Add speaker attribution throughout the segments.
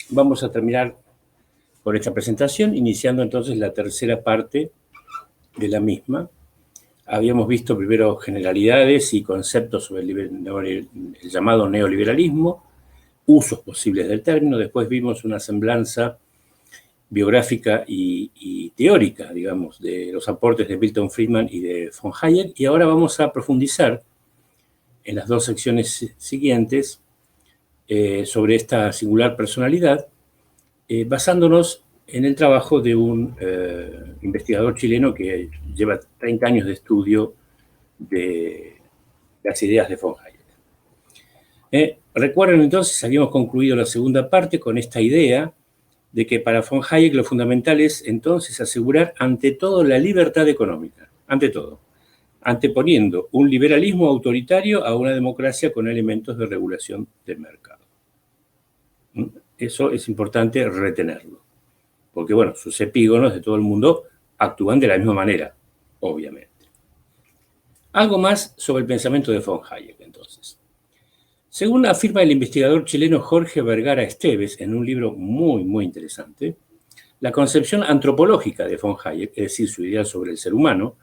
Speaker 1: vamos a terminar con esta presentación, iniciando entonces la tercera parte de la misma. Habíamos visto primero generalidades y conceptos sobre el llamado neoliberalismo, usos posibles del término. Después vimos una semblanza biográfica y teórica, digamos, de los aportes de Milton Friedman y de von Hayek. Y ahora vamos a profundizar en las dos secciones siguientes sobre esta singular personalidad, basándonos en el trabajo de un investigador chileno que lleva 30 años de estudio de las ideas de von Hayek. Recuerden entonces, habíamos concluido la segunda parte con esta idea de que para von Hayek lo fundamental es entonces asegurar ante todo la libertad económica, ante todo, anteponiendo un liberalismo autoritario a una democracia con elementos de regulación del mercado. Eso es importante retenerlo, porque bueno, sus epígonos de todo el mundo actúan de la misma manera, obviamente. Algo más sobre el pensamiento de von Hayek, entonces. Según afirma el investigador chileno Jorge Vergara Esteves en un libro muy, muy interesante, la concepción antropológica de von Hayek, es decir, su idea sobre el ser humano,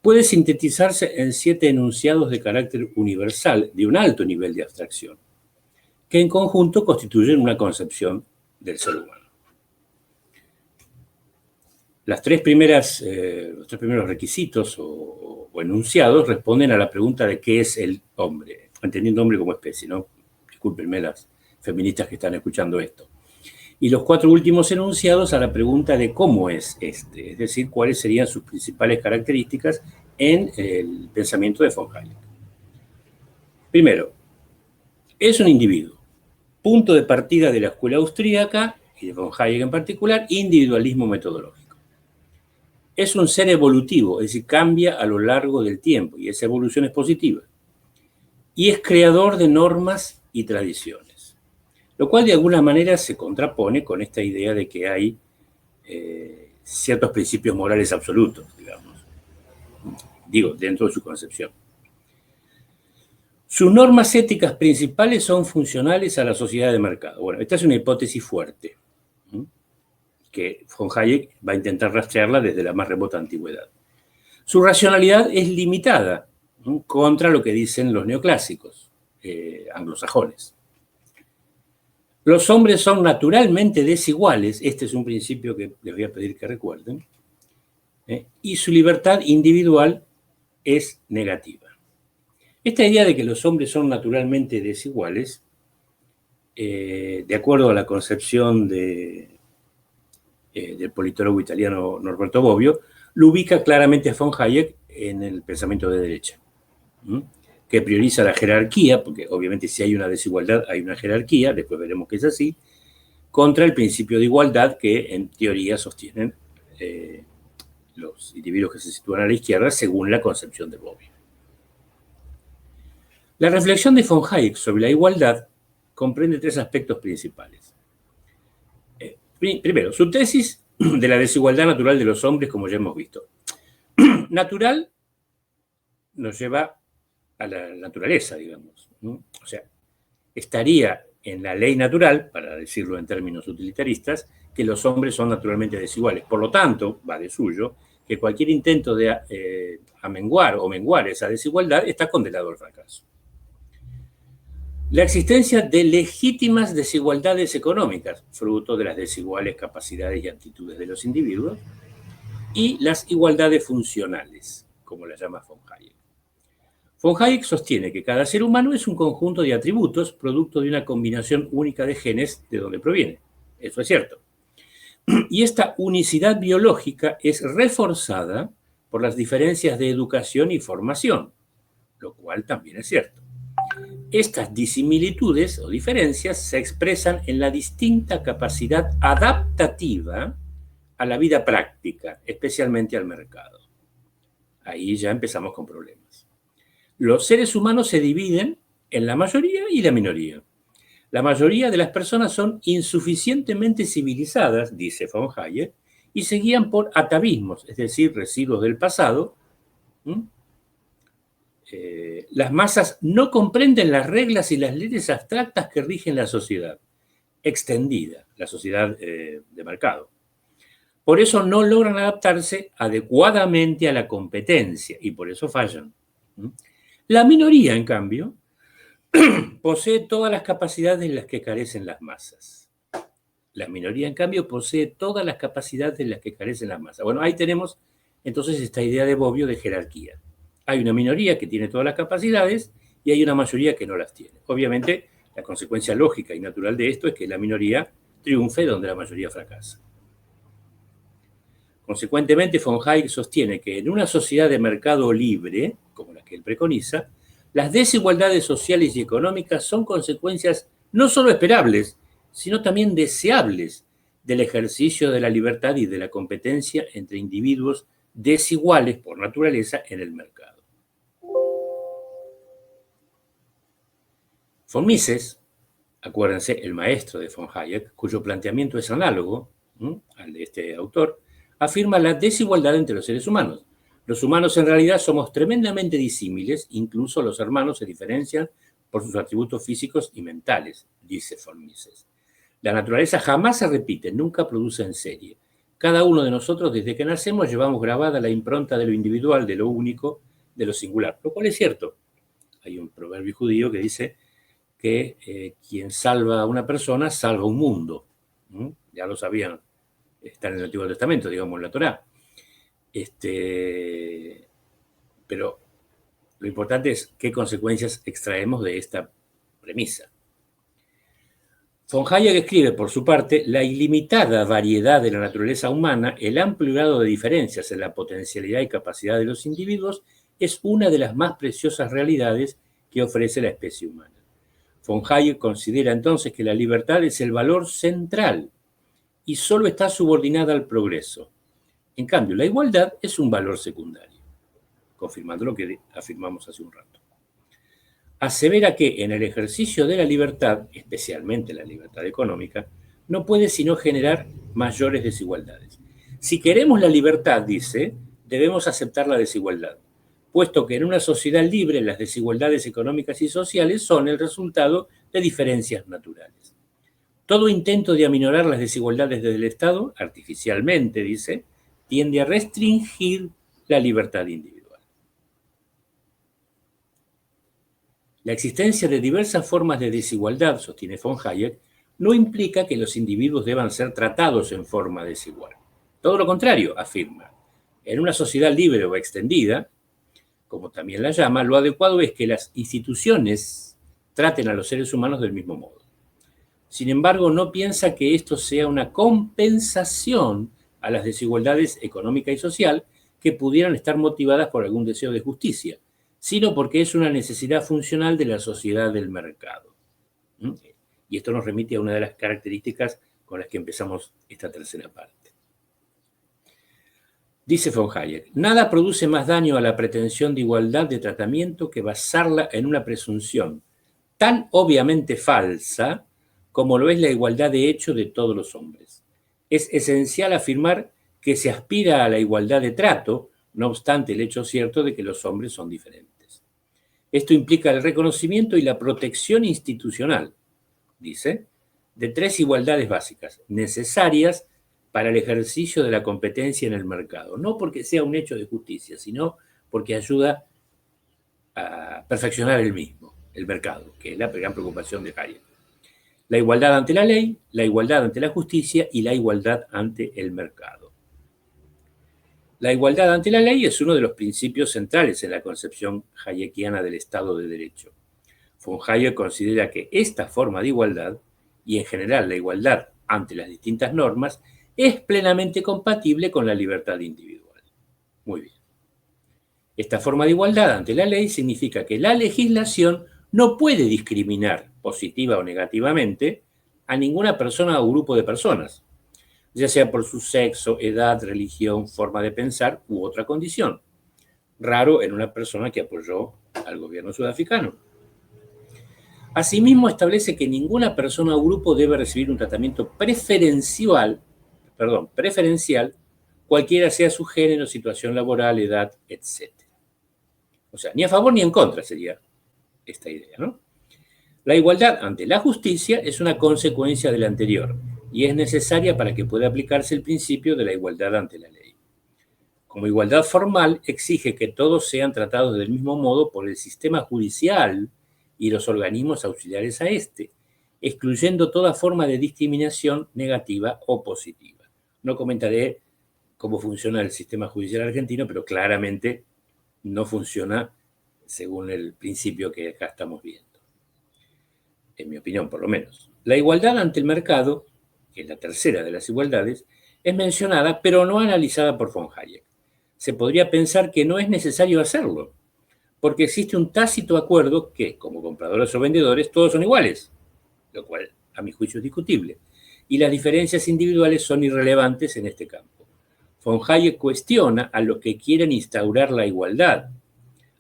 Speaker 1: puede sintetizarse en 7 enunciados de carácter universal de un alto nivel de abstracción, que en conjunto constituyen una concepción del ser humano. Los tres primeros requisitos o enunciados responden a la pregunta de qué es el hombre, entendiendo hombre como especie, ¿no? Discúlpenme las feministas que están escuchando esto. Y los 4 últimos enunciados a la pregunta de cómo es este, es decir, cuáles serían sus principales características en el pensamiento de von Hayek. Primero, es un individuo. Punto de partida de la escuela austríaca, y de von Hayek en particular, individualismo metodológico. Es un ser evolutivo, es decir, cambia a lo largo del tiempo, y esa evolución es positiva. Y es creador de normas y tradiciones, lo cual de alguna manera se contrapone con esta idea de que hay ciertos principios morales absolutos, digamos, dentro de su concepción. Sus normas éticas principales son funcionales a la sociedad de mercado. Bueno, esta es una hipótesis fuerte, que von Hayek va a intentar rastrearla desde la más remota antigüedad. Su racionalidad es limitada, contra lo que dicen los neoclásicos anglosajones. Los hombres son naturalmente desiguales, este es un principio que les voy a pedir que recuerden, y su libertad individual es negativa. Esta idea de que los hombres son naturalmente desiguales, de acuerdo a la concepción del politólogo italiano Norberto Bobbio, lo ubica claramente a von Hayek en el pensamiento de derecha, que prioriza la jerarquía, porque obviamente si hay una desigualdad hay una jerarquía, después veremos que es así, contra el principio de igualdad que en teoría sostienen los individuos que se sitúan a la izquierda según la concepción de Bobbio. La reflexión de von Hayek sobre la igualdad comprende 3 aspectos principales. Primero, su tesis de la desigualdad natural de los hombres, como ya hemos visto. Natural nos lleva a la naturaleza, digamos, ¿no? O sea, estaría en la ley natural, para decirlo en términos utilitaristas, que los hombres son naturalmente desiguales. Por lo tanto, va de suyo, que cualquier intento de amenguar o menguar esa desigualdad está condenado al fracaso. La existencia de legítimas desigualdades económicas, fruto de las desiguales capacidades y actitudes de los individuos, y las igualdades funcionales, como las llama von Hayek. Von Hayek sostiene que cada ser humano es un conjunto de atributos producto de una combinación única de genes de donde proviene. Eso es cierto. Y esta unicidad biológica es reforzada por las diferencias de educación y formación, lo cual también es cierto. Estas disimilitudes o diferencias se expresan en la distinta capacidad adaptativa a la vida práctica, especialmente al mercado. Ahí ya empezamos con problemas. Los seres humanos se dividen en la mayoría y la minoría. La mayoría de las personas son insuficientemente civilizadas, dice von Hayek, y se guían por atavismos, es decir, residuos del pasado. Las masas no comprenden las reglas y las leyes abstractas que rigen la sociedad. extendida, la sociedad de mercado. Por eso no logran adaptarse adecuadamente a la competencia y por eso fallan. La minoría, en cambio, posee todas las capacidades de las que carecen las masas. La minoría, en cambio, posee todas las capacidades de las que carecen las masas. Bueno, ahí tenemos entonces esta idea de Bobbio de jerarquía. Hay una minoría que tiene todas las capacidades y hay una mayoría que no las tiene. Obviamente, la consecuencia lógica y natural de esto es que la minoría triunfe donde la mayoría fracasa. Consecuentemente, von Hayek sostiene que en una sociedad de mercado libre, como la que él preconiza, las desigualdades sociales y económicas son consecuencias no solo esperables, sino también deseables del ejercicio de la libertad y de la competencia entre individuos desiguales por naturaleza en el mercado. Von Mises, acuérdense, el maestro de von Hayek, cuyo planteamiento es análogo al de este autor, afirma la desigualdad entre los seres humanos. Los humanos en realidad somos tremendamente disímiles, incluso los hermanos se diferencian por sus atributos físicos y mentales, dice von Mises. La naturaleza jamás se repite, nunca produce en serie. Cada uno de nosotros, desde que nacemos, llevamos grabada la impronta de lo individual, de lo único, de lo singular, lo cual es cierto. Hay un proverbio judío que dice que quien salva a una persona salva un mundo. Ya lo sabían, está en el Antiguo Testamento, digamos, en la Torá. Pero lo importante es qué consecuencias extraemos de esta premisa. Von Hayek escribe, por su parte, la ilimitada variedad de la naturaleza humana, el amplio grado de diferencias en la potencialidad y capacidad de los individuos, es una de las más preciosas realidades que ofrece la especie humana. Von Hayek considera entonces que la libertad es el valor central y solo está subordinada al progreso. En cambio, la igualdad es un valor secundario, confirmando lo que afirmamos hace un rato. Asevera que en el ejercicio de la libertad, especialmente la libertad económica, no puede sino generar mayores desigualdades. Si queremos la libertad, dice, debemos aceptar la desigualdad, puesto que en una sociedad libre las desigualdades económicas y sociales son el resultado de diferencias naturales. Todo intento de aminorar las desigualdades desde el Estado, artificialmente, dice, tiende a restringir la libertad individual. La existencia de diversas formas de desigualdad, sostiene von Hayek, no implica que los individuos deban ser tratados en forma desigual. Todo lo contrario, afirma. En una sociedad libre o extendida, como también la llama, lo adecuado es que las instituciones traten a los seres humanos del mismo modo. Sin embargo, no piensa que esto sea una compensación a las desigualdades económica y social que pudieran estar motivadas por algún deseo de justicia, sino porque es una necesidad funcional de la sociedad del mercado. Y esto nos remite a una de las características con las que empezamos esta tercera parte. Dice von Hayek, nada produce más daño a la pretensión de igualdad de tratamiento que basarla en una presunción tan obviamente falsa como lo es la igualdad de hecho de todos los hombres. Es esencial afirmar que se aspira a la igualdad de trato, no obstante el hecho cierto de que los hombres son diferentes. Esto implica el reconocimiento y la protección institucional, dice, de tres igualdades básicas, necesarias para el ejercicio de la competencia en el mercado, no porque sea un hecho de justicia, sino porque ayuda a perfeccionar el mismo, el mercado, que es la gran preocupación de Hayek. La igualdad ante la ley, la igualdad ante la justicia y la igualdad ante el mercado. La igualdad ante la ley es uno de los principios centrales en la concepción hayekiana del Estado de Derecho. Von Hayek considera que esta forma de igualdad, y en general la igualdad ante las distintas normas, es plenamente compatible con la libertad individual. Muy bien. Esta forma de igualdad ante la ley significa que la legislación no puede discriminar, positiva o negativamente, a ninguna persona o grupo de personas, ya sea por su sexo, edad, religión, forma de pensar u otra condición. Raro en una persona que apoyó al gobierno sudafricano. Asimismo, establece que ninguna persona o grupo debe recibir un tratamiento preferencial, cualquiera sea su género, situación laboral, edad, etc. O sea, ni a favor ni en contra sería esta idea, ¿no? La igualdad ante la justicia es una consecuencia de la anterior y es necesaria para que pueda aplicarse el principio de la igualdad ante la ley. Como igualdad formal, exige que todos sean tratados del mismo modo por el sistema judicial y los organismos auxiliares a este, excluyendo toda forma de discriminación negativa o positiva. No comentaré cómo funciona el sistema judicial argentino, pero claramente no funciona según el principio que acá estamos viendo. En mi opinión, por lo menos. La igualdad ante el mercado, que es la tercera de las igualdades, es mencionada, pero no analizada por von Hayek. Se podría pensar que no es necesario hacerlo, porque existe un tácito acuerdo que, como compradores o vendedores, todos son iguales, lo cual, a mi juicio, es discutible, y las diferencias individuales son irrelevantes en este campo. Von Hayek cuestiona a los que quieren instaurar la igualdad,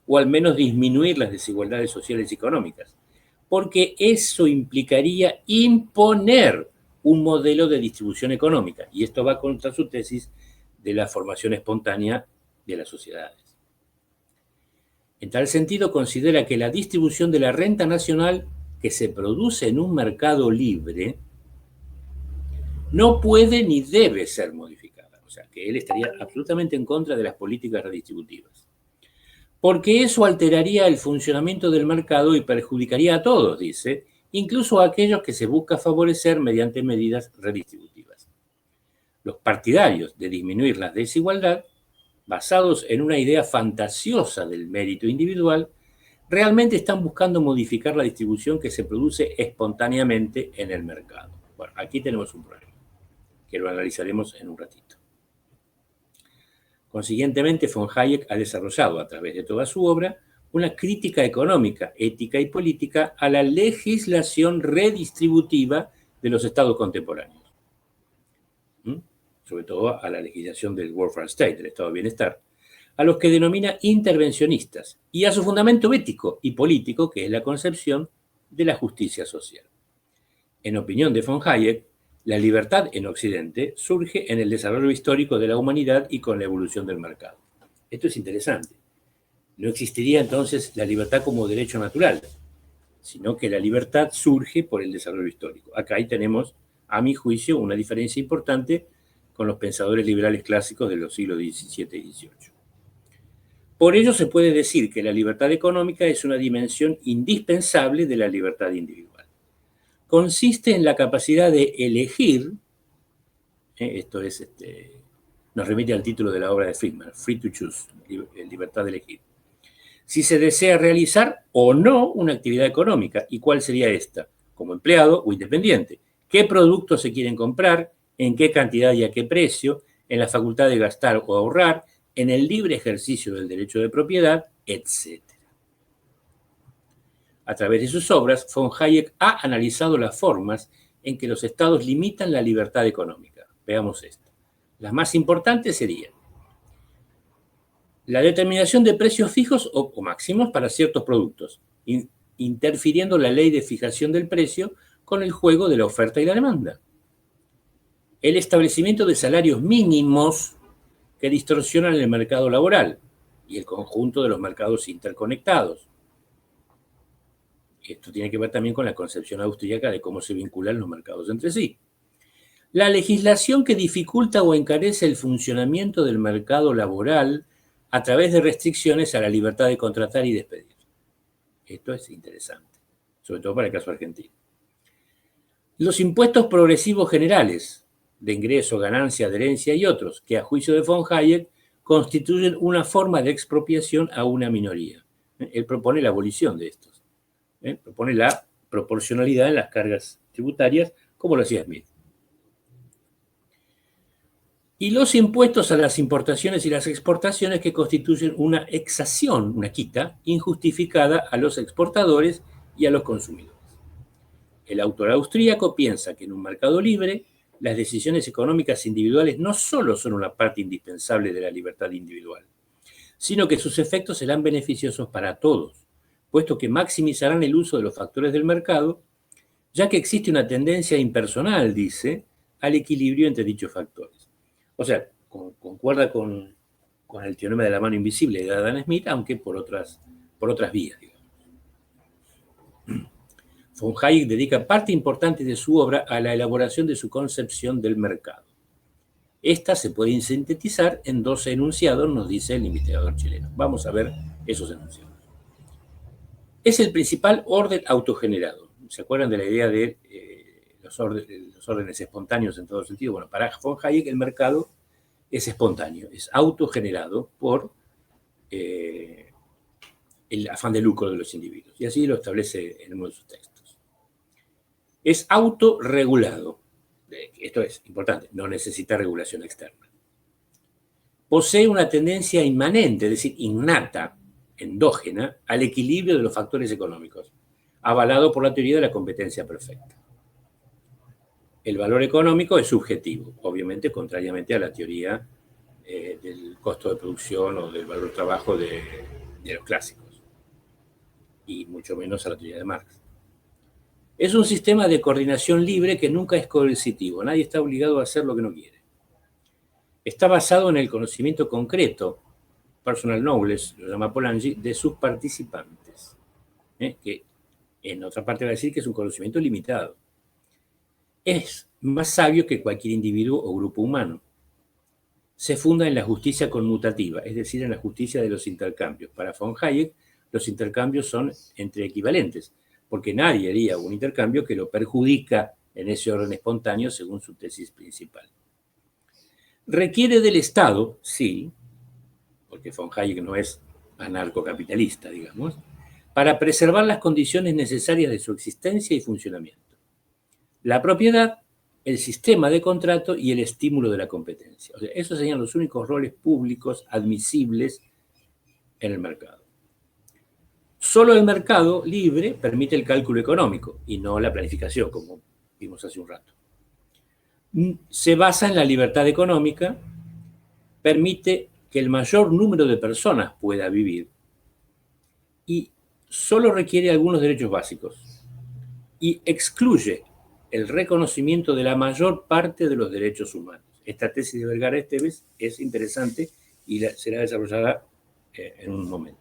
Speaker 1: o al menos disminuir las desigualdades sociales y económicas, porque eso implicaría imponer un modelo de distribución económica, y esto va contra su tesis de la formación espontánea de las sociedades. En tal sentido, considera que la distribución de la renta nacional que se produce en un mercado libre no puede ni debe ser modificada. O sea, que él estaría absolutamente en contra de las políticas redistributivas. Porque eso alteraría el funcionamiento del mercado y perjudicaría a todos, dice, incluso a aquellos que se busca favorecer mediante medidas redistributivas. Los partidarios de disminuir la desigualdad, basados en una idea fantasiosa del mérito individual, realmente están buscando modificar la distribución que se produce espontáneamente en el mercado. Bueno, aquí tenemos un problema, que lo analizaremos en un ratito. Consiguientemente, von Hayek ha desarrollado a través de toda su obra una crítica económica, ética y política a la legislación redistributiva de los estados contemporáneos. Sobre todo a la legislación del welfare state, del estado de bienestar, a los que denomina intervencionistas, y a su fundamento ético y político, que es la concepción de la justicia social. En opinión de von Hayek, la libertad en Occidente surge en el desarrollo histórico de la humanidad y con la evolución del mercado. Esto es interesante. No existiría entonces la libertad como derecho natural, sino que la libertad surge por el desarrollo histórico. Acá ahí tenemos, a mi juicio, una diferencia importante con los pensadores liberales clásicos de los siglos XVII y XVIII. Por ello se puede decir que la libertad económica es una dimensión indispensable de la libertad individual. Consiste en la capacidad de elegir, esto es, nos remite al título de la obra de Friedman, Free to Choose, libertad de elegir, si se desea realizar o no una actividad económica. ¿Y cuál sería esta? Como empleado o independiente. ¿Qué productos se quieren comprar? ¿En qué cantidad y a qué precio? ¿En la facultad de gastar o ahorrar? ¿En el libre ejercicio del derecho de propiedad? Etcétera. A través de sus obras, von Hayek ha analizado las formas en que los estados limitan la libertad económica. Veamos esto. Las más importantes serían la determinación de precios fijos o máximos para ciertos productos, interfiriendo la ley de fijación del precio con el juego de la oferta y la demanda. El establecimiento de salarios mínimos que distorsionan el mercado laboral y el conjunto de los mercados interconectados. Esto tiene que ver también con la concepción austríaca de cómo se vinculan los mercados entre sí. La legislación que dificulta o encarece el funcionamiento del mercado laboral a través de restricciones a la libertad de contratar y despedir. Esto es interesante, sobre todo para el caso argentino. Los impuestos progresivos generales de ingreso, ganancia, adherencia y otros, que a juicio de von Hayek constituyen una forma de expropiación a una minoría. Él propone la abolición de estos. Propone la proporcionalidad en las cargas tributarias, como lo hacía Smith. Y los impuestos a las importaciones y las exportaciones, que constituyen una exacción, una quita, injustificada a los exportadores y a los consumidores. El autor austríaco piensa que en un mercado libre, las decisiones económicas individuales no solo son una parte indispensable de la libertad individual, sino que sus efectos serán beneficiosos para todos, puesto que maximizarán el uso de los factores del mercado, ya que existe una tendencia impersonal, dice, al equilibrio entre dichos factores. O sea, concuerda con el teorema de la mano invisible de Adam Smith, aunque por otras vías, digamos. Von Hayek dedica parte importante de su obra a la elaboración de su concepción del mercado. Esta se puede sintetizar en 12 enunciados, nos dice el investigador chileno. Vamos a ver esos enunciados. Es el principal orden autogenerado. ¿Se acuerdan de la idea de los órdenes espontáneos en todo sentido? Bueno, para von Hayek el mercado es espontáneo, es autogenerado por el afán de lucro de los individuos. Y así lo establece en uno de sus textos. Es autorregulado. Esto es importante, no necesita regulación externa. Posee una tendencia inmanente, es decir, innata, endógena, al equilibrio de los factores económicos, avalado por la teoría de la competencia perfecta. El valor económico es subjetivo, obviamente, contrariamente a la teoría del costo de producción o del valor trabajo de los clásicos, y mucho menos a la teoría de Marx. Es un sistema de coordinación libre que nunca es coercitivo. Nadie está obligado a hacer lo que no quiere. Está basado en el conocimiento concreto, personal knowledge, lo llama Polanyi, de sus participantes. Que en otra parte va a decir que es un conocimiento limitado. Es más sabio que cualquier individuo o grupo humano. Se funda en la justicia conmutativa, es decir, en la justicia de los intercambios. Para von Hayek, los intercambios son entre equivalentes, porque nadie haría un intercambio que lo perjudica en ese orden espontáneo según su tesis principal. Requiere del Estado, sí, porque von Hayek no es anarcocapitalista, digamos, para preservar las condiciones necesarias de su existencia y funcionamiento. La propiedad, el sistema de contrato y el estímulo de la competencia. O sea, esos serían los únicos roles públicos admisibles en el mercado. Solo el mercado libre permite el cálculo económico y no la planificación, como vimos hace un rato. Se basa en la libertad económica, permite que el mayor número de personas pueda vivir y solo requiere algunos derechos básicos y excluye el reconocimiento de la mayor parte de los derechos humanos. Esta tesis de Vergara Esteves es interesante y será desarrollada en un momento.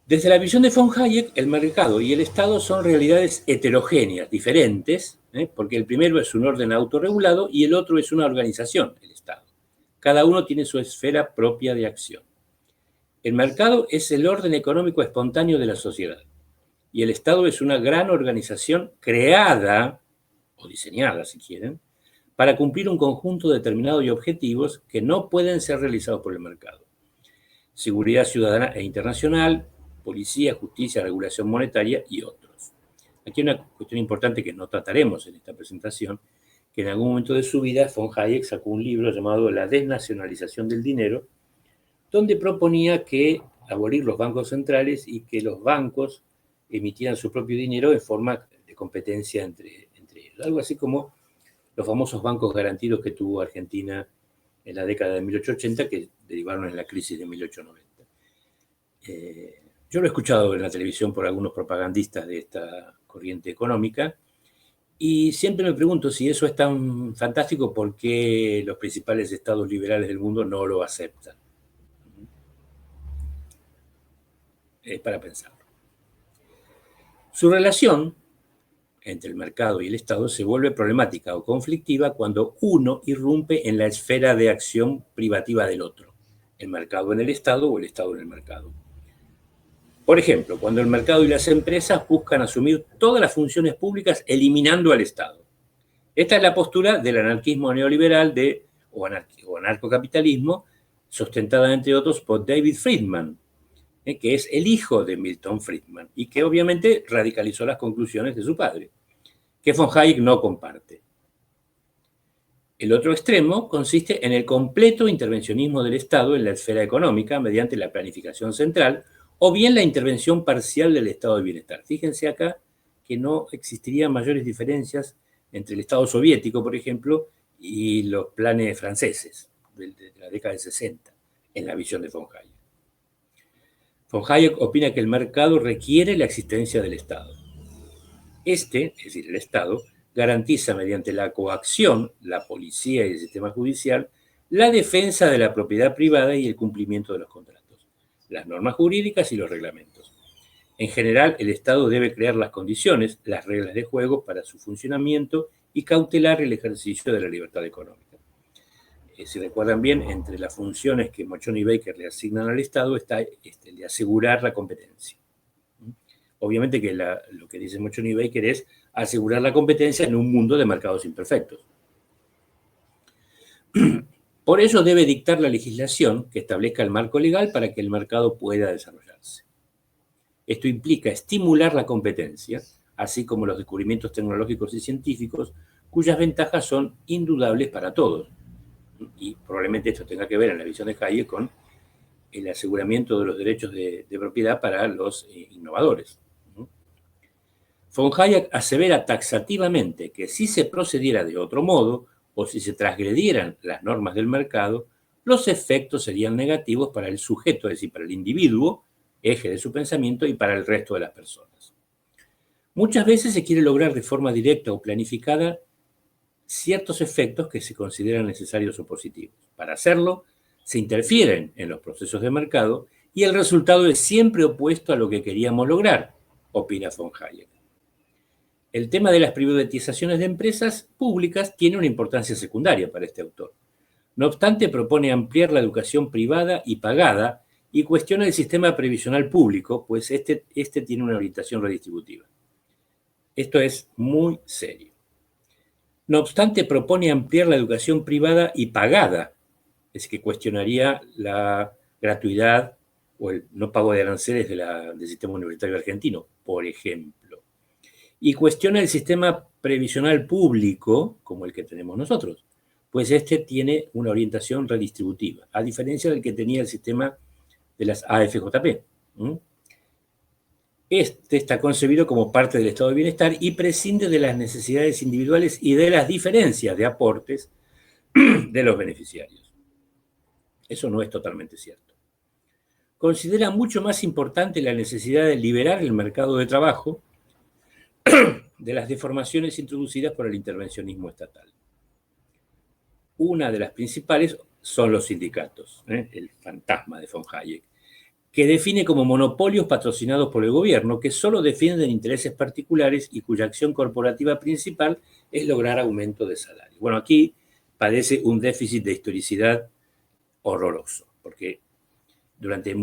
Speaker 1: Desde la visión de von Hayek, el mercado y el Estado son realidades heterogéneas, diferentes, porque el primero es un orden autorregulado y el otro es una organización, el Estado. Cada uno tiene su esfera propia de acción. El mercado es el orden económico espontáneo de la sociedad y el Estado es una gran organización creada, o diseñada si quieren, para cumplir un conjunto determinado de objetivos que no pueden ser realizados por el mercado. Seguridad ciudadana e internacional, policía, justicia, regulación monetaria y otros. Aquí hay una cuestión importante que no trataremos en esta presentación, que en algún momento de su vida von Hayek sacó un libro llamado La desnacionalización del dinero, donde proponía que abolir los bancos centrales y que los bancos emitieran su propio dinero en forma de competencia entre ellos. Algo así como los famosos bancos garantidos que tuvo Argentina en la década de 1880, que derivaron en la crisis de 1890. Yo lo he escuchado en la televisión por algunos propagandistas de esta corriente económica y siempre me pregunto si eso es tan fantástico, ¿por qué los principales estados liberales del mundo no lo aceptan? Es para pensarlo. Su relación entre el mercado y el Estado se vuelve problemática o conflictiva cuando uno irrumpe en la esfera de acción privativa del otro, el mercado en el Estado o el Estado en el mercado. Por ejemplo, cuando el mercado y las empresas buscan asumir todas las funciones públicas eliminando al Estado. Esta es la postura del anarquismo neoliberal o anarcocapitalismo, sustentada entre otros por David Friedman, que es el hijo de Milton Friedman y que obviamente radicalizó las conclusiones de su padre, que von Hayek no comparte. El otro extremo consiste en el completo intervencionismo del Estado en la esfera económica mediante la planificación central o bien la intervención parcial del estado de bienestar. Fíjense acá que no existirían mayores diferencias entre el Estado soviético, por ejemplo, y los planes franceses de la década del 60, en la visión de von Hayek. Von Hayek opina que el mercado requiere la existencia del Estado. Este, es decir, el Estado, garantiza mediante la coacción, la policía y el sistema judicial, la defensa de la propiedad privada y el cumplimiento de los contratos, las normas jurídicas y los reglamentos. En general, el Estado debe crear las condiciones, las reglas de juego para su funcionamiento y cautelar el ejercicio de la libertad económica. Si recuerdan bien, entre las funciones que Mochoni y Baker le asignan al Estado está el de asegurar la competencia. Obviamente que lo que dice Mochoni y Baker es asegurar la competencia en un mundo de mercados imperfectos. Por ello debe dictar la legislación que establezca el marco legal para que el mercado pueda desarrollarse. Esto implica estimular la competencia, así como los descubrimientos tecnológicos y científicos, cuyas ventajas son indudables para todos. Y probablemente esto tenga que ver, en la visión de Hayek, con el aseguramiento de los derechos de propiedad para los innovadores. Von Hayek asevera taxativamente que si se procediera de otro modo o si se transgredieran las normas del mercado, los efectos serían negativos para el sujeto, es decir, para el individuo, eje de su pensamiento, y para el resto de las personas. Muchas veces se quiere lograr de forma directa o planificada ciertos efectos que se consideran necesarios o positivos. Para hacerlo, se interfieren en los procesos de mercado y el resultado es siempre opuesto a lo que queríamos lograr, opina von Hayek. El tema de las privatizaciones de empresas públicas tiene una importancia secundaria para este autor. No obstante, propone ampliar la educación privada y pagada y cuestiona el sistema previsional público, pues este tiene una orientación redistributiva. Esto es muy serio. No obstante, propone ampliar la educación privada y pagada, es que cuestionaría la gratuidad o el no pago de aranceles del sistema universitario argentino, por ejemplo. Y cuestiona el sistema previsional público, como el que tenemos nosotros, pues este tiene una orientación redistributiva, a diferencia del que tenía el sistema de las AFJP. Este está concebido como parte del estado de bienestar y prescinde de las necesidades individuales y de las diferencias de aportes de los beneficiarios. Eso no es totalmente cierto. Considera mucho más importante la necesidad de liberar el mercado de trabajo de las deformaciones introducidas por el intervencionismo estatal. Una de las principales son los sindicatos, el fantasma de von Hayek, que define como monopolios patrocinados por el gobierno que solo defienden intereses particulares y cuya acción corporativa principal es lograr aumento de salario. Bueno, aquí padece un déficit de historicidad horroroso, porque durante,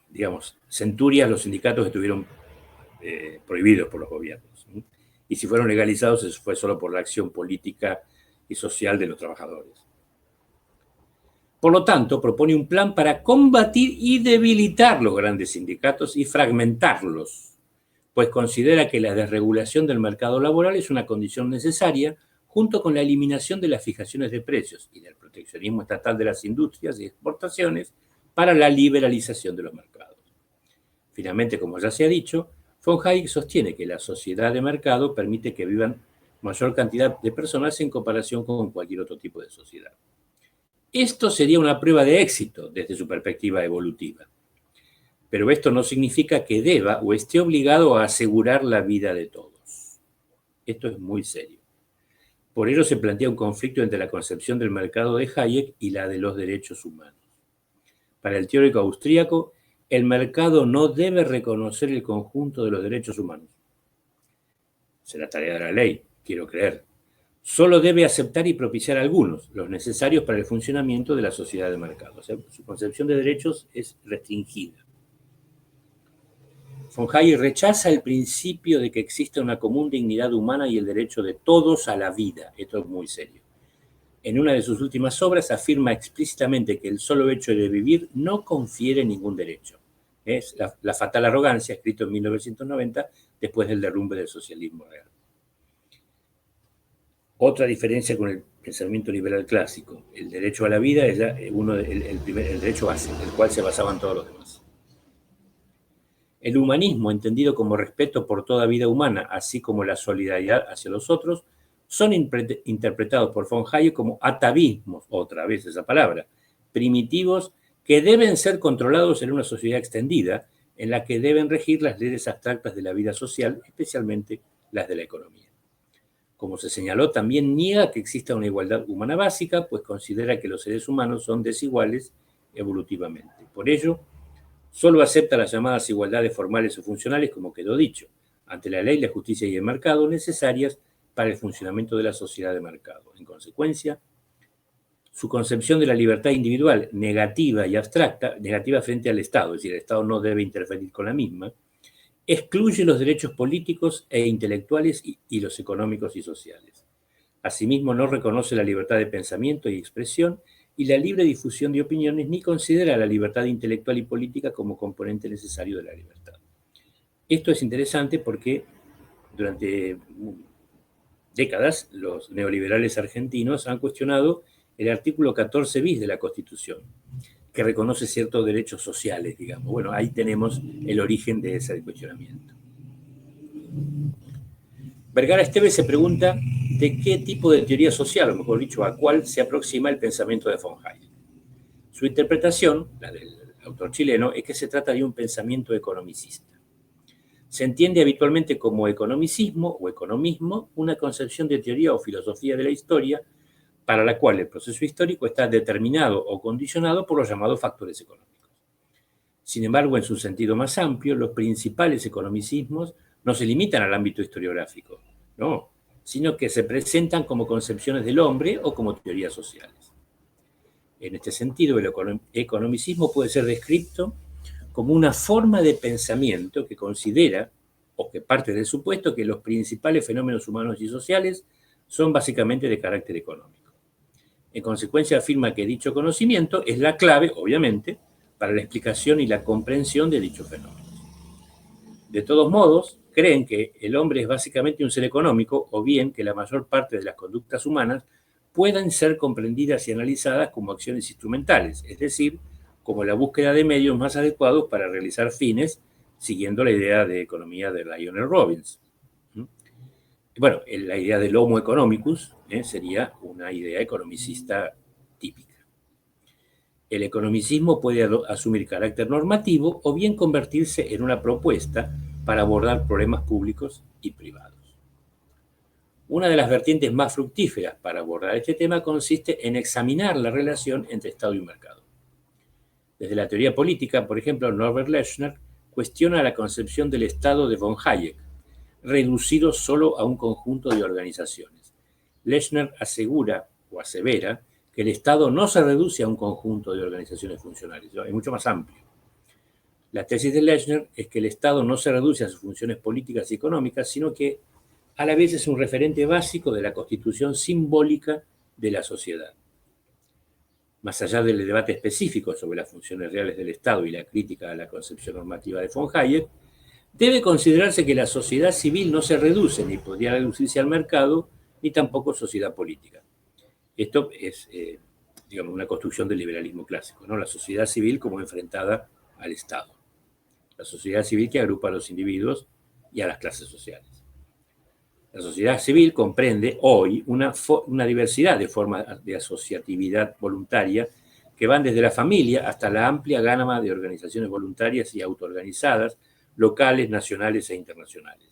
Speaker 1: digamos, centurias los sindicatos estuvieron prohibidos por los gobiernos. Y si fueron legalizados, eso fue solo por la acción política y social de los trabajadores. Por lo tanto, propone un plan para combatir y debilitar los grandes sindicatos y fragmentarlos, pues considera que la desregulación del mercado laboral es una condición necesaria junto con la eliminación de las fijaciones de precios y del proteccionismo estatal de las industrias y exportaciones para la liberalización de los mercados. Finalmente, como ya se ha dicho, von Hayek sostiene que la sociedad de mercado permite que vivan mayor cantidad de personas en comparación con cualquier otro tipo de sociedad. Esto sería una prueba de éxito desde su perspectiva evolutiva. Pero esto no significa que deba o esté obligado a asegurar la vida de todos. Esto es muy serio. Por ello se plantea un conflicto entre la concepción del mercado de Hayek y la de los derechos humanos. Para el teórico austríaco, el mercado no debe reconocer el conjunto de los derechos humanos. Será tarea de la ley, quiero creer. Solo debe aceptar y propiciar algunos, los necesarios para el funcionamiento de la sociedad de mercado. O sea, su concepción de derechos es restringida. Von Hayek rechaza el principio de que exista una común dignidad humana y el derecho de todos a la vida. Esto es muy serio. En una de sus últimas obras afirma explícitamente que el solo hecho de vivir no confiere ningún derecho. Es la fatal arrogancia, escrito en 1990, después del derrumbe del socialismo real. Otra diferencia con el pensamiento liberal clásico. El derecho a la vida es el derecho base, el cual se basaban todos los demás. El humanismo, entendido como respeto por toda vida humana, así como la solidaridad hacia los otros, son interpretados por von Hayek como atavismos, otra vez esa palabra, primitivos que deben ser controlados en una sociedad extendida en la que deben regir las leyes abstractas de la vida social, especialmente las de la economía. Como se señaló, también niega que exista una igualdad humana básica, pues considera que los seres humanos son desiguales evolutivamente. Por ello, solo acepta las llamadas igualdades formales o funcionales, como quedó dicho, ante la ley, la justicia y el mercado, necesarias para el funcionamiento de la sociedad de mercado. En consecuencia, su concepción de la libertad individual negativa y abstracta, negativa frente al Estado, es decir, el Estado no debe interferir con la misma, excluye los derechos políticos e intelectuales y los económicos y sociales. Asimismo, no reconoce la libertad de pensamiento y expresión y la libre difusión de opiniones, ni considera la libertad intelectual y política como componente necesario de la libertad. Esto es interesante porque durante décadas los neoliberales argentinos han cuestionado el artículo 14 bis de la Constitución, que reconoce ciertos derechos sociales, digamos. Bueno, ahí tenemos el origen de ese cuestionamiento. Vergara Esteves se pregunta de qué tipo de teoría social, o mejor dicho, a cuál se aproxima el pensamiento de von Hayek. Su interpretación, la del autor chileno, es que se trata de un pensamiento economicista. Se entiende habitualmente como economicismo o economismo una concepción de teoría o filosofía de la historia para la cual el proceso histórico está determinado o condicionado por los llamados factores económicos. Sin embargo, en su sentido más amplio, los principales economicismos no se limitan al ámbito historiográfico, no, sino que se presentan como concepciones del hombre o como teorías sociales. En este sentido, el economicismo puede ser descrito como una forma de pensamiento que considera o que parte del supuesto que los principales fenómenos humanos y sociales son básicamente de carácter económico. En consecuencia, afirma que dicho conocimiento es la clave, obviamente, para la explicación y la comprensión de dichos fenómenos. De todos modos, creen que el hombre es básicamente un ser económico o bien que la mayor parte de las conductas humanas puedan ser comprendidas y analizadas como acciones instrumentales, es decir, como la búsqueda de medios más adecuados para realizar fines, siguiendo la idea de economía de Lionel Robbins. Bueno, la idea del homo economicus sería una idea economicista típica. El economicismo puede asumir carácter normativo o bien convertirse en una propuesta para abordar problemas públicos y privados. Una de las vertientes más fructíferas para abordar este tema consiste en examinar la relación entre Estado y mercado. Desde la teoría política, por ejemplo, Norbert Lechner cuestiona la concepción del Estado de von Hayek, reducido solo a un conjunto de organizaciones. Lechner asegura o asevera que el Estado no se reduce a un conjunto de organizaciones funcionales, es mucho más amplio. La tesis de Lechner es que el Estado no se reduce a sus funciones políticas y económicas, sino que a la vez es un referente básico de la constitución simbólica de la sociedad. Más allá del debate específico sobre las funciones reales del Estado y la crítica a la concepción normativa de von Hayek, debe considerarse que la sociedad civil no se reduce, ni podría reducirse al mercado, ni tampoco sociedad política. Esto es, digamos, una construcción del liberalismo clásico, ¿no? La sociedad civil como enfrentada al Estado. La sociedad civil que agrupa a los individuos y a las clases sociales. La sociedad civil comprende hoy una diversidad de formas de asociatividad voluntaria que van desde la familia hasta la amplia gama de organizaciones voluntarias y autoorganizadas, locales, nacionales e internacionales.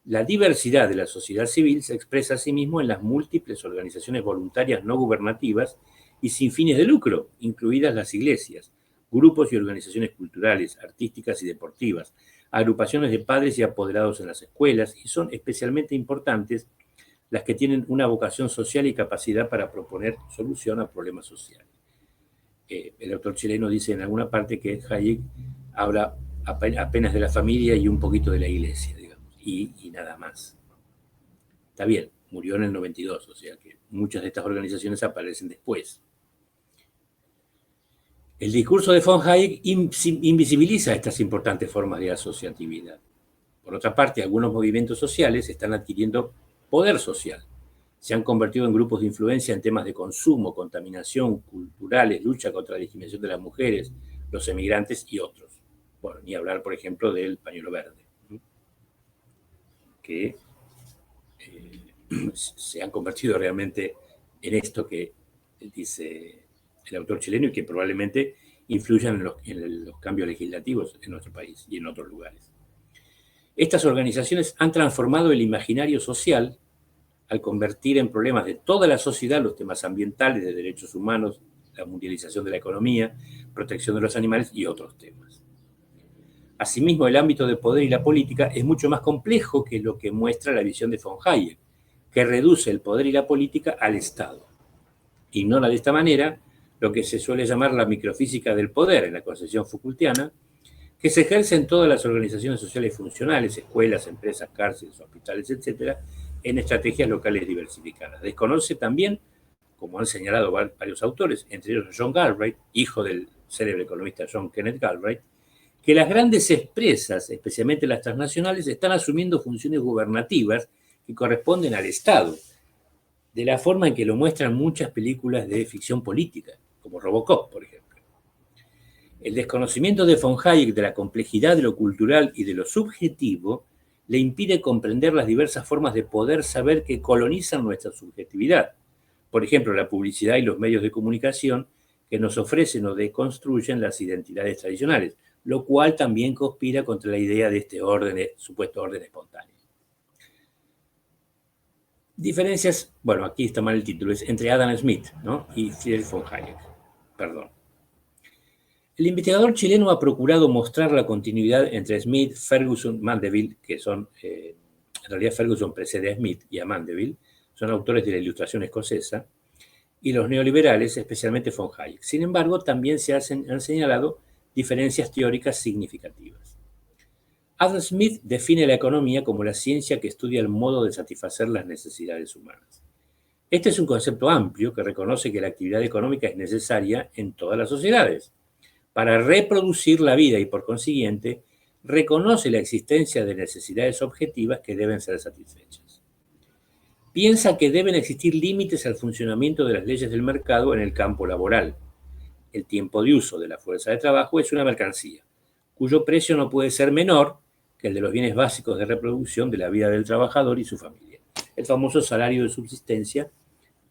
Speaker 1: La diversidad de la sociedad civil se expresa asimismo en las múltiples organizaciones voluntarias no gubernativas y sin fines de lucro, incluidas las iglesias, grupos y organizaciones culturales, artísticas y deportivas, agrupaciones de padres y apoderados en las escuelas, y son especialmente importantes las que tienen una vocación social y capacidad para proponer solución a problemas sociales. El autor chileno dice en alguna parte que Hayek habla apenas de la familia y un poquito de la iglesia, digamos, y nada más. Está bien, murió en el 92, o sea que muchas de estas organizaciones aparecen después. El discurso de von Hayek invisibiliza estas importantes formas de asociatividad. Por otra parte, algunos movimientos sociales están adquiriendo poder social. Se han convertido en grupos de influencia en temas de consumo, contaminación, culturales, lucha contra la discriminación de las mujeres, los emigrantes y otros. Bueno, ni hablar, por ejemplo, del pañuelo verde, que se han convertido realmente en esto que dice el autor chileno y que probablemente influyan en los cambios legislativos en nuestro país y en otros lugares. Estas organizaciones han transformado el imaginario social al convertir en problemas de toda la sociedad los temas ambientales, de derechos humanos, la mundialización de la economía, protección de los animales y otros temas. Asimismo, el ámbito del poder y la política es mucho más complejo que lo que muestra la visión de von Hayek, que reduce el poder y la política al Estado. Ignora de esta manera lo que se suele llamar la microfísica del poder en la concepción Foucaultiana, que se ejerce en todas las organizaciones sociales funcionales, escuelas, empresas, cárceles, hospitales, etc., en estrategias locales diversificadas. Desconoce también, como han señalado varios autores, entre ellos John Galbraith, hijo del célebre economista John Kenneth Galbraith, que las grandes empresas, especialmente las transnacionales, están asumiendo funciones gubernativas que corresponden al Estado, de la forma en que lo muestran muchas películas de ficción política, como Robocop, por ejemplo. El desconocimiento de von Hayek de la complejidad de lo cultural y de lo subjetivo le impide comprender las diversas formas de poder saber que colonizan nuestra subjetividad. Por ejemplo, la publicidad y los medios de comunicación que nos ofrecen o deconstruyen las identidades tradicionales, lo cual también conspira contra la idea de este orden, supuesto orden espontáneo. Diferencias, bueno, aquí está mal el título, es entre Adam Smith, ¿no?, y Friedrich von Hayek. Perdón. El investigador chileno ha procurado mostrar la continuidad entre Smith, Ferguson, Mandeville, que son, en realidad Ferguson precede a Smith y a Mandeville, son autores de la Ilustración escocesa, y los neoliberales, especialmente von Hayek. Sin embargo, también han señalado diferencias teóricas significativas. Adam Smith define la economía como la ciencia que estudia el modo de satisfacer las necesidades humanas. Este es un concepto amplio que reconoce que la actividad económica es necesaria en todas las sociedades para reproducir la vida y, por consiguiente, reconoce la existencia de necesidades objetivas que deben ser satisfechas. Piensa que deben existir límites al funcionamiento de las leyes del mercado en el campo laboral. El tiempo de uso de la fuerza de trabajo es una mercancía, cuyo precio no puede ser menor que el de los bienes básicos de reproducción de la vida del trabajador y su familia. El famoso salario de subsistencia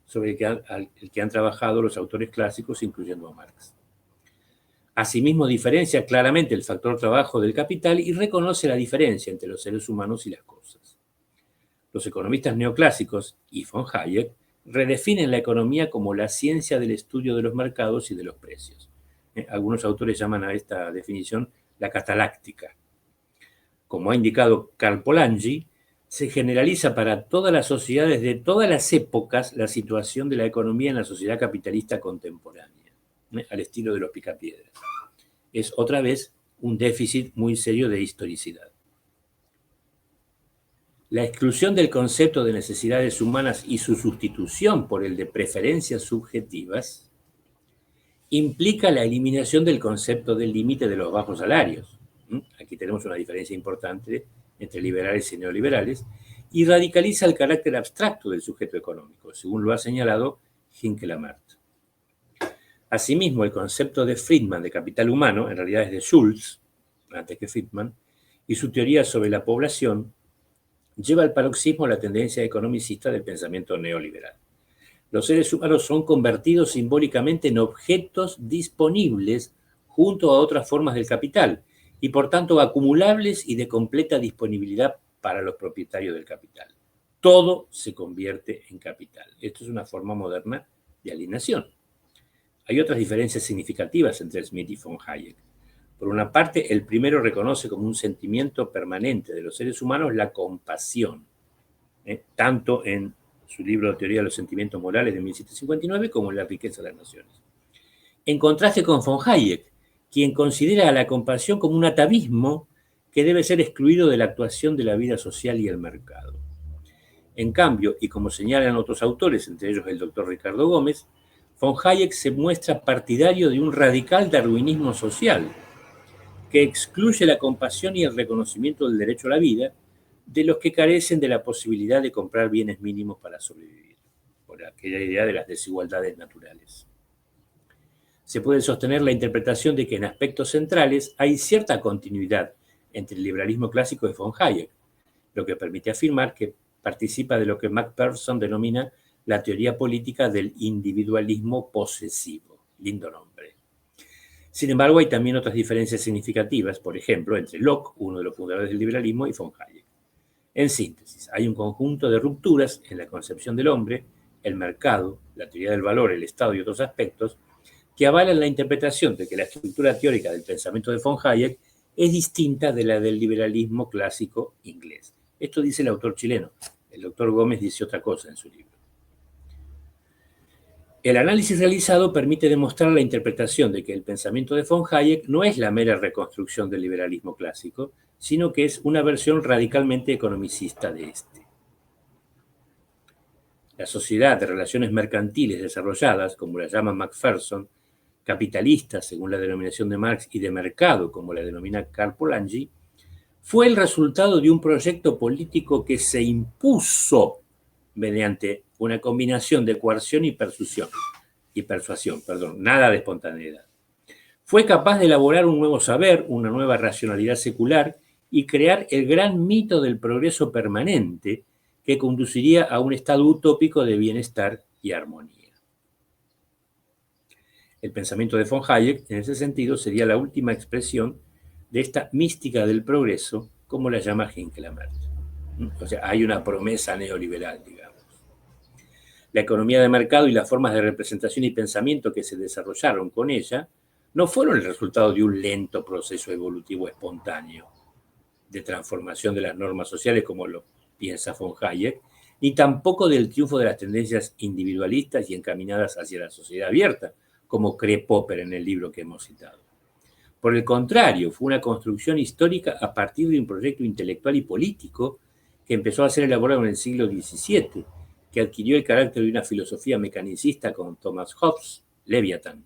Speaker 1: sobre el que han trabajado los autores clásicos, incluyendo a Marx. Asimismo, diferencia claramente el factor trabajo del capital y reconoce la diferencia entre los seres humanos y las cosas. Los economistas neoclásicos y von Hayek redefinen la economía como la ciencia del estudio de los mercados y de los precios. Algunos autores llaman a esta definición la cataláctica. Como ha indicado Karl Polanyi, se generaliza para todas las sociedades de todas las épocas la situación de la economía en la sociedad capitalista contemporánea, al estilo de los Picapiedras. Es otra vez un déficit muy serio de historicidad. La exclusión del concepto de necesidades humanas y su sustitución por el de preferencias subjetivas implica la eliminación del concepto del límite de los bajos salarios. Aquí tenemos una diferencia importante entre liberales y neoliberales, y radicaliza el carácter abstracto del sujeto económico, según lo ha señalado Hinckelamert. Asimismo, el concepto de Friedman de capital humano, en realidad es de Schultz, antes que Friedman, y su teoría sobre la población, lleva al paroxismo la tendencia economicista del pensamiento neoliberal. Los seres humanos son convertidos simbólicamente en objetos disponibles junto a otras formas del capital, y por tanto acumulables y de completa disponibilidad para los propietarios del capital. Todo se convierte en capital. Esto es una forma moderna de alienación. Hay otras diferencias significativas entre Smith y von Hayek. Por una parte, el primero reconoce como un sentimiento permanente de los seres humanos la compasión, tanto en su libro Teoría de los Sentimientos Morales de 1759 como en La riqueza de las naciones. En contraste con von Hayek, quien considera a la compasión como un atavismo que debe ser excluido de la actuación de la vida social y el mercado. En cambio, y como señalan otros autores, entre ellos el doctor Ricardo Gómez, von Hayek se muestra partidario de un radical darwinismo social que excluye la compasión y el reconocimiento del derecho a la vida de los que carecen de la posibilidad de comprar bienes mínimos para sobrevivir, por aquella idea de las desigualdades naturales. Se puede sostener la interpretación de que en aspectos centrales hay cierta continuidad entre el liberalismo clásico de von Hayek, lo que permite afirmar que participa de lo que MacPherson denomina la teoría política del individualismo posesivo. Lindo nombre. Sin embargo, hay también otras diferencias significativas, por ejemplo, entre Locke, uno de los fundadores del liberalismo, y von Hayek. En síntesis, hay un conjunto de rupturas en la concepción del hombre, el mercado, la teoría del valor, el Estado y otros aspectos que avalan la interpretación de que la estructura teórica del pensamiento de von Hayek es distinta de la del liberalismo clásico inglés. Esto dice el autor chileno. El doctor Gómez dice otra cosa en su libro. El análisis realizado permite demostrar la interpretación de que el pensamiento de von Hayek no es la mera reconstrucción del liberalismo clásico, sino que es una versión radicalmente economicista de este. La sociedad de relaciones mercantiles desarrolladas, como la llama Macpherson, capitalista, según la denominación de Marx, y de mercado, como la denomina Karl Polanyi, fue el resultado de un proyecto político que se impuso mediante una combinación de coerción y persuasión, nada de espontaneidad. Fue capaz de elaborar un nuevo saber, una nueva racionalidad secular y crear el gran mito del progreso permanente que conduciría a un estado utópico de bienestar y armonía. El pensamiento de von Hayek, en ese sentido, sería la última expresión de esta mística del progreso, como la llama Hinckley. O sea, hay una promesa neoliberal, digamos. La economía de mercado y las formas de representación y pensamiento que se desarrollaron con ella no fueron el resultado de un lento proceso evolutivo espontáneo de transformación de las normas sociales, como lo piensa von Hayek, ni tampoco del triunfo de las tendencias individualistas y encaminadas hacia la sociedad abierta, como cree Popper en el libro que hemos citado. Por el contrario, fue una construcción histórica a partir de un proyecto intelectual y político que empezó a ser elaborado en el siglo XVII, que adquirió el carácter de una filosofía mecanicista con Thomas Hobbes, Leviatán,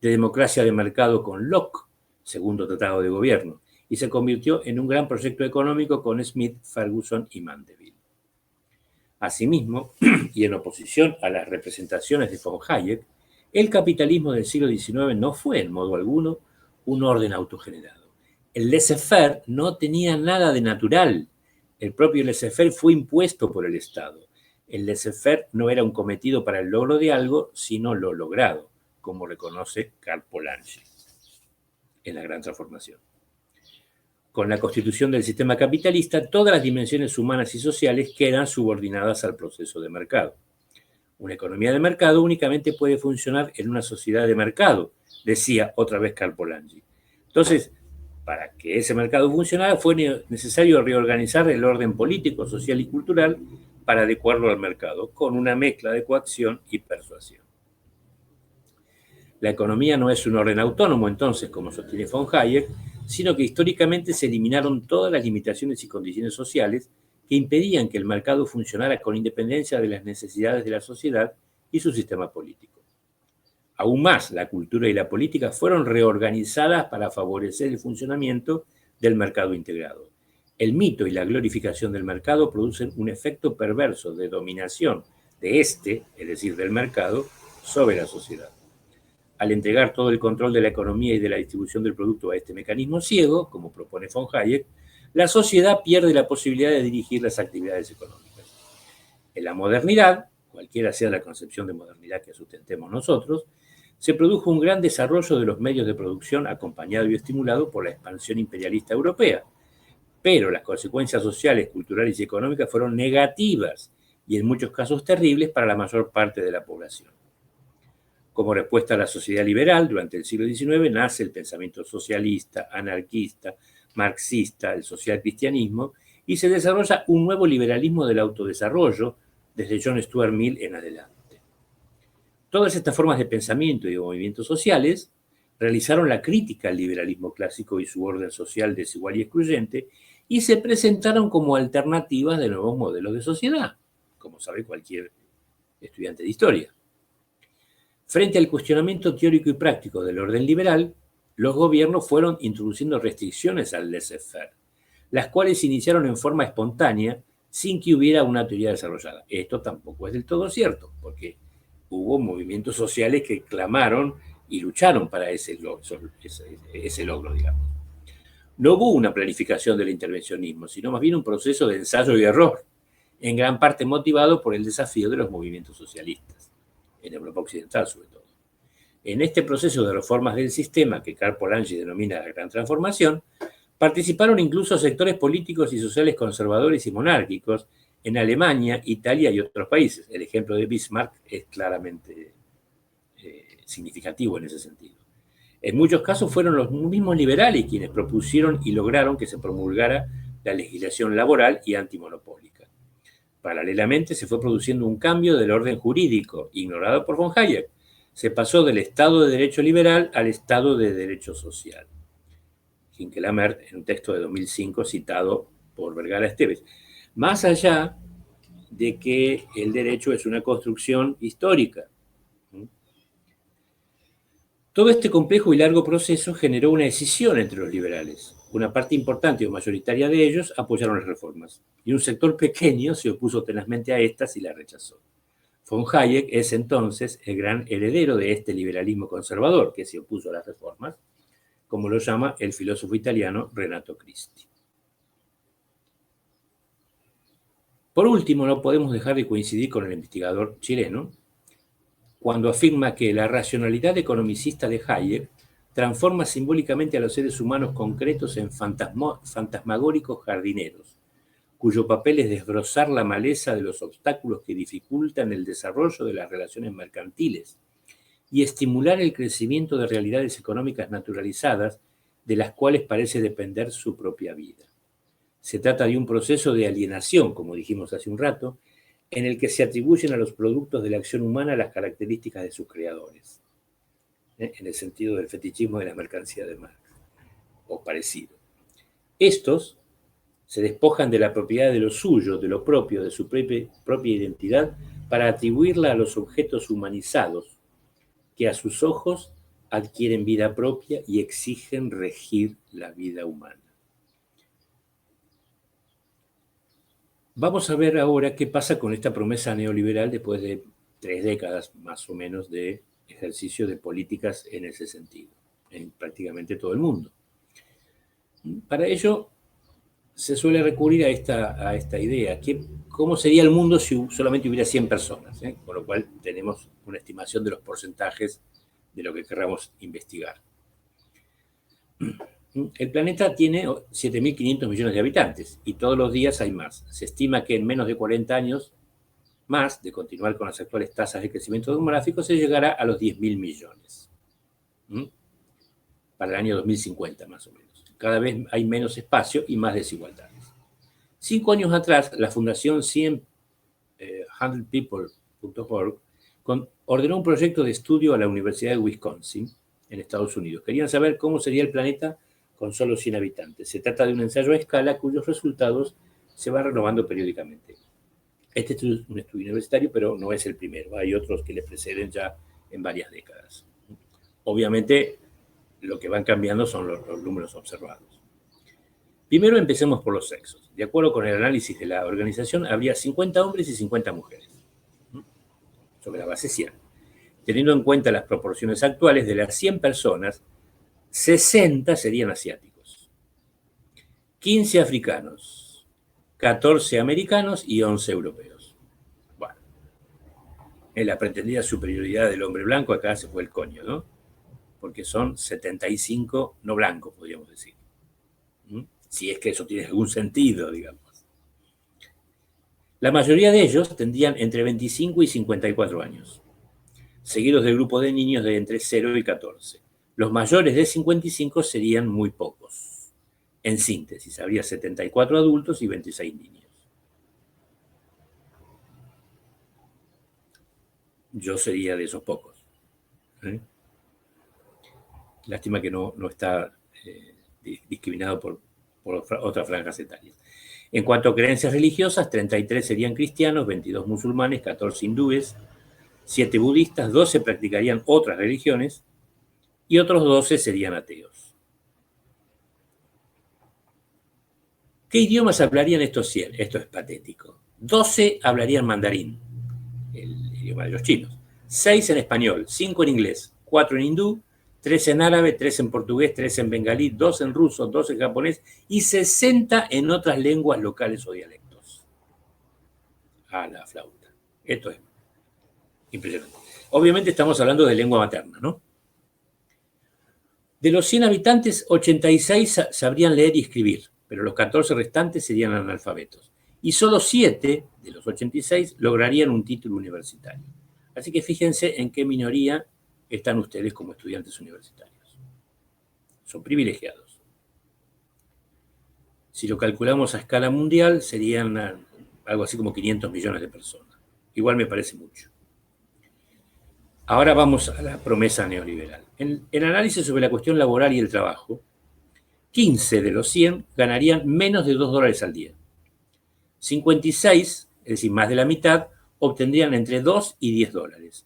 Speaker 1: de democracia de mercado con Locke, segundo tratado de gobierno, y se convirtió en un gran proyecto económico con Smith, Ferguson y Mandeville. Asimismo, y en oposición a las representaciones de von Hayek, el capitalismo del siglo XIX no fue, en modo alguno, un orden autogenerado. El laissez-faire no tenía nada de natural. El propio laissez-faire fue impuesto por el Estado. El laissez-faire no era un cometido para el logro de algo, sino lo logrado, como reconoce Karl Polanyi en La Gran Transformación. Con la constitución del sistema capitalista, todas las dimensiones humanas y sociales quedan subordinadas al proceso de mercado. Una economía de mercado únicamente puede funcionar en una sociedad de mercado, decía otra vez Karl Polanyi. Entonces, para que ese mercado funcionara, fue necesario reorganizar el orden político, social y cultural para adecuarlo al mercado, con una mezcla de coacción y persuasión. La economía no es un orden autónomo, entonces, como sostiene von Hayek, sino que históricamente se eliminaron todas las limitaciones y condiciones sociales que impedían que el mercado funcionara con independencia de las necesidades de la sociedad y su sistema político. Aún más, la cultura y la política fueron reorganizadas para favorecer el funcionamiento del mercado integrado. El mito y la glorificación del mercado producen un efecto perverso de dominación de este, es decir, del mercado, sobre la sociedad. Al entregar todo el control de la economía y de la distribución del producto a este mecanismo ciego, como propone von Hayek, la sociedad pierde la posibilidad de dirigir las actividades económicas. En la modernidad, cualquiera sea la concepción de modernidad que sustentemos nosotros, se produjo un gran desarrollo de los medios de producción acompañado y estimulado por la expansión imperialista europea, pero las consecuencias sociales, culturales y económicas fueron negativas y en muchos casos terribles para la mayor parte de la población. Como respuesta a la sociedad liberal, durante el siglo XIX nace el pensamiento socialista, anarquista, marxista, el socialcristianismo, y se desarrolla un nuevo liberalismo del autodesarrollo desde John Stuart Mill en adelante. Todas estas formas de pensamiento y de movimientos sociales realizaron la crítica al liberalismo clásico y su orden social desigual y excluyente, y se presentaron como alternativas de nuevos modelos de sociedad, como sabe cualquier estudiante de historia. Frente al cuestionamiento teórico y práctico del orden liberal, los gobiernos fueron introduciendo restricciones al laissez-faire, las cuales se iniciaron en forma espontánea sin que hubiera una teoría desarrollada. Esto tampoco es del todo cierto, porque hubo movimientos sociales que clamaron y lucharon para ese logro, digamos. No hubo una planificación del intervencionismo, sino más bien un proceso de ensayo y error, en gran parte motivado por el desafío de los movimientos socialistas, en Europa Occidental sobre todo. En este proceso de reformas del sistema que Karl Polanyi denomina la Gran Transformación, Participaron incluso sectores políticos y sociales conservadores y monárquicos en Alemania, Italia y otros países. El ejemplo de Bismarck es claramente significativo en ese sentido. En muchos casos fueron los mismos liberales quienes propusieron y lograron que se promulgara la legislación laboral y antimonopólica. Paralelamente se fue produciendo un cambio del orden jurídico, ignorado por von Hayek. Se pasó del Estado de Derecho liberal al Estado de Derecho social. Hinckelhammer, en un texto de 2005 citado por Vergara Esteves. Más allá de que el derecho es una construcción histórica. Todo este complejo y largo proceso generó una decisión entre los liberales. Una parte importante o mayoritaria de ellos apoyaron las reformas, y un sector pequeño se opuso tenazmente a estas y las rechazó. Von Hayek es entonces el gran heredero de este liberalismo conservador que se opuso a las reformas, como lo llama el filósofo italiano Renato Cristi. Por último, no podemos dejar de coincidir con el investigador chileno cuando afirma que la racionalidad economicista de Hayek transforma simbólicamente a los seres humanos concretos en fantasmagóricos jardineros, cuyo papel es desbrozar la maleza de los obstáculos que dificultan el desarrollo de las relaciones mercantiles y estimular el crecimiento de realidades económicas naturalizadas de las cuales parece depender su propia vida. Se trata de un proceso de alienación, como dijimos hace un rato, en el que se atribuyen a los productos de la acción humana las características de sus creadores, en el sentido del fetichismo de la mercancía de Marx, o parecido. Estos se despojan de la propiedad de lo suyo, de lo propio, de su propia identidad, para atribuirla a los objetos humanizados, que a sus ojos adquieren vida propia y exigen regir la vida humana. Vamos a ver ahora qué pasa con esta promesa neoliberal después de 3 décadas más o menos de ejercicio de políticas en ese sentido, en prácticamente todo el mundo. Para ello se suele recurrir a esta idea, cómo sería el mundo si solamente hubiera 100 personas, con lo cual tenemos una estimación de los porcentajes de lo que querramos investigar. El planeta tiene 7.500 millones de habitantes y todos los días hay más. Se estima que en menos de 40 años más de continuar con las actuales tasas de crecimiento demográfico se llegará a los 10.000 millones. Para el año 2050 más o menos. Cada vez hay menos espacio y más desigualdades. 5 años atrás, la fundación 100people.org ordenó un proyecto de estudio a la Universidad de Wisconsin, en Estados Unidos. Querían saber cómo sería el planeta con solo 100 habitantes. Se trata de un ensayo a escala cuyos resultados se van renovando periódicamente. Este es un estudio universitario, pero no es el primero. Hay otros que le preceden ya en varias décadas. Obviamente, lo que van cambiando son los números observados. Primero empecemos por los sexos. De acuerdo con el análisis de la organización, habría 50 hombres y 50 mujeres. Sobre la base 100. Teniendo en cuenta las proporciones actuales, de las 100 personas, 60 serían asiáticos, 15 africanos, 14 americanos y 11 europeos. Bueno, en la pretendida superioridad del hombre blanco acá se fue el coño, ¿no? Porque son 75 no blancos, podríamos decir. Si es que eso tiene algún sentido, digamos. La mayoría de ellos tendrían entre 25 y 54 años, seguidos del grupo de niños de entre 0 y 14. Los mayores de 55 serían muy pocos. En síntesis, habría 74 adultos y 26 niños. Yo sería de esos pocos. Lástima que no está discriminado por otras franjas etarias. En cuanto a creencias religiosas, 33 serían cristianos, 22 musulmanes, 14 hindúes, 7 budistas, 12 practicarían otras religiones y otros 12 serían ateos. ¿Qué idiomas hablarían estos 100? Esto es patético. 12 hablarían mandarín, el idioma de los chinos. 6 en español, 5 en inglés, 4 en hindú, 3 en árabe, 3 en portugués, 3 en bengalí, 2 en ruso, 2 en japonés y 60 en otras lenguas locales o dialectos. A la flauta. Esto es impresionante. Obviamente estamos hablando de lengua materna, ¿no? De los 100 habitantes, 86 sabrían leer y escribir, pero los 14 restantes serían analfabetos. Y solo 7 de los 86 lograrían un título universitario. Así que fíjense en qué minoría están ustedes como estudiantes universitarios. Son privilegiados. Si lo calculamos a escala mundial, serían algo así como 500 millones de personas. Igual me parece mucho. Ahora vamos a la promesa neoliberal. En análisis sobre la cuestión laboral y el trabajo, 15 de los 100 ganarían menos de $2 al día. 56, es decir, más de la mitad, obtendrían entre 2 y 10 dólares.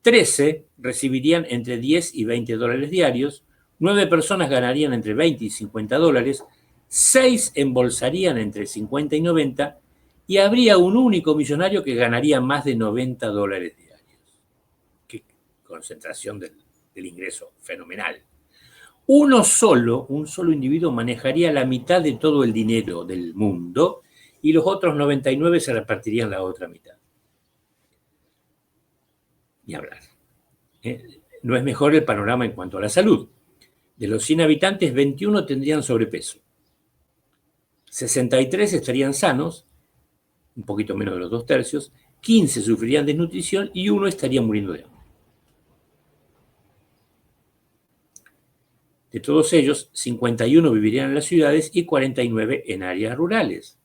Speaker 1: 13 recibirían entre 10 y 20 dólares diarios. 9 personas ganarían entre 20 y 50 dólares. 6 embolsarían entre 50 y 90. Y habría un único millonario que ganaría más de 90 dólares diarios. Qué concentración del ingreso fenomenal. Un solo individuo manejaría la mitad de todo el dinero del mundo y los otros 99 se repartirían la otra mitad. Ni hablar. No es mejor el panorama en cuanto a la salud. De los 100 habitantes, 21 tendrían sobrepeso. 63 estarían sanos, un poquito menos de los 2/3. 15 sufrirían desnutrición y 1 estaría muriendo de hambre. De todos ellos, 51 vivirían en las ciudades y 49 en áreas rurales.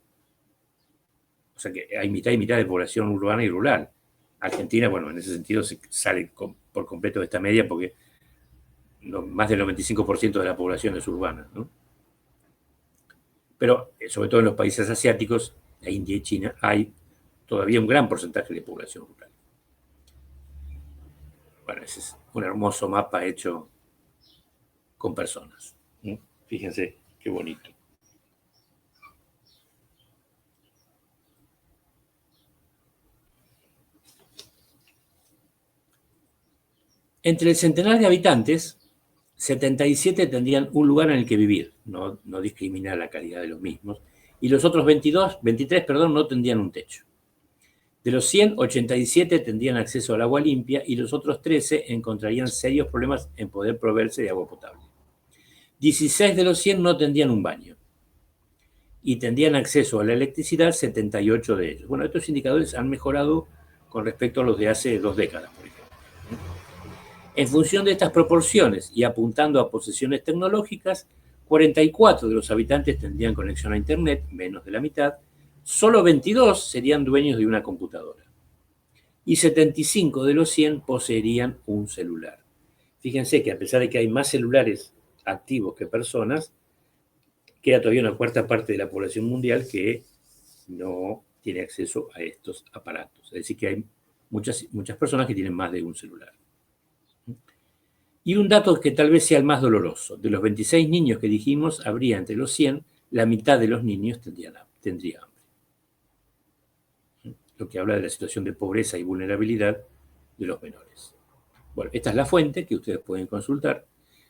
Speaker 1: O sea que hay mitad y mitad de población urbana y rural. Argentina, bueno, en ese sentido se sale por completo de esta media porque más del 95% de la población es urbana, ¿no? Pero, sobre todo en los países asiáticos, la India y China, hay todavía un gran porcentaje de población rural. Bueno, ese es un hermoso mapa hecho con personas. Fíjense qué bonito. Entre el centenar de habitantes, 77 tendrían un lugar en el que vivir, no discrimina la calidad de los mismos, y los otros 23 no tendrían un techo. De los 100, 87 tendrían acceso al agua limpia y los otros 13 encontrarían serios problemas en poder proveerse de agua potable. 16 de los 100 no tendrían un baño y tendrían acceso a la electricidad 78 de ellos. Bueno, estos indicadores han mejorado con respecto a los de hace 2 décadas, por ejemplo. En función de estas proporciones y apuntando a posesiones tecnológicas, 44 de los habitantes tendrían conexión a Internet, menos de la mitad, solo 22 serían dueños de una computadora y 75 de los 100 poseerían un celular. Fíjense que a pesar de que hay más celulares activos que personas, queda todavía una cuarta parte de la población mundial que no tiene acceso a estos aparatos. Es decir, que hay muchas personas que tienen más de un celular. Y un dato que tal vez sea el más doloroso. De los 26 niños que dijimos, habría entre los 100, la mitad de los niños tendría hambre. Lo que habla de la situación de pobreza y vulnerabilidad de los menores. Bueno, esta es la fuente que ustedes pueden consultar.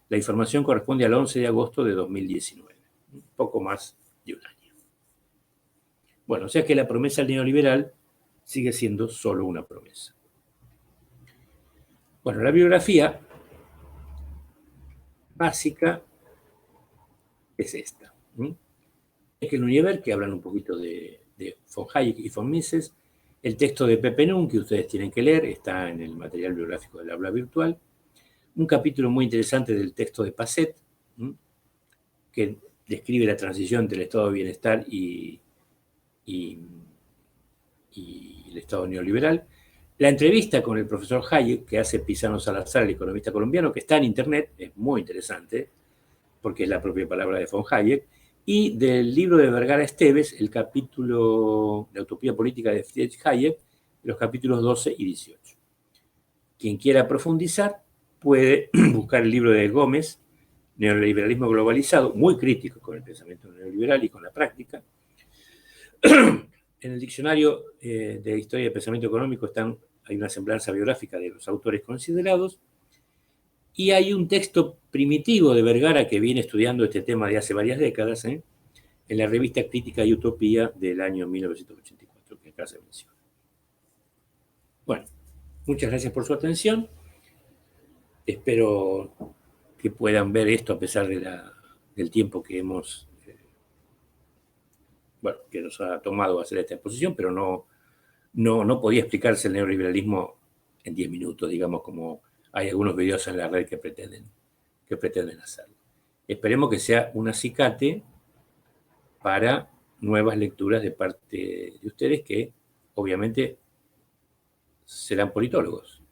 Speaker 1: La información corresponde al 11 de agosto de 2019. Un poco más de un año. Bueno, o sea que la promesa neoliberal sigue siendo solo una promesa. Bueno, la biografía básica es esta. El Univer, que hablan un poquito de von Hayek y von Mises. El texto de Pepe Nun, que ustedes tienen que leer, está en el material biográfico del aula virtual. Un capítulo muy interesante del texto de Passet, que describe la transición entre el estado de bienestar y el estado neoliberal. La entrevista con el profesor Hayek, que hace Pisano Salazar, el economista colombiano, que está en internet, es muy interesante, porque es la propia palabra de von Hayek. Y del libro de Vergara Esteves, el capítulo de Utopía Política de Friedrich Hayek, los capítulos 12 y 18. Quien quiera profundizar puede buscar el libro de Gómez, Neoliberalismo Globalizado, muy crítico con el pensamiento neoliberal y con la práctica. En el diccionario de Historia del Pensamiento Económico hay una semblanza biográfica de los autores considerados. Y hay un texto primitivo de Vergara que viene estudiando este tema de hace varias décadas, en la revista Crítica y Utopía del año 1984, que acá se menciona. Bueno, muchas gracias por su atención. Espero que puedan ver esto a pesar del tiempo que que nos ha tomado hacer esta exposición, pero no podía explicarse el neoliberalismo en 10 minutos, digamos, como hay algunos videos en la red que pretenden hacerlo. Esperemos que sea un acicate para nuevas lecturas de parte de ustedes que obviamente serán politólogos.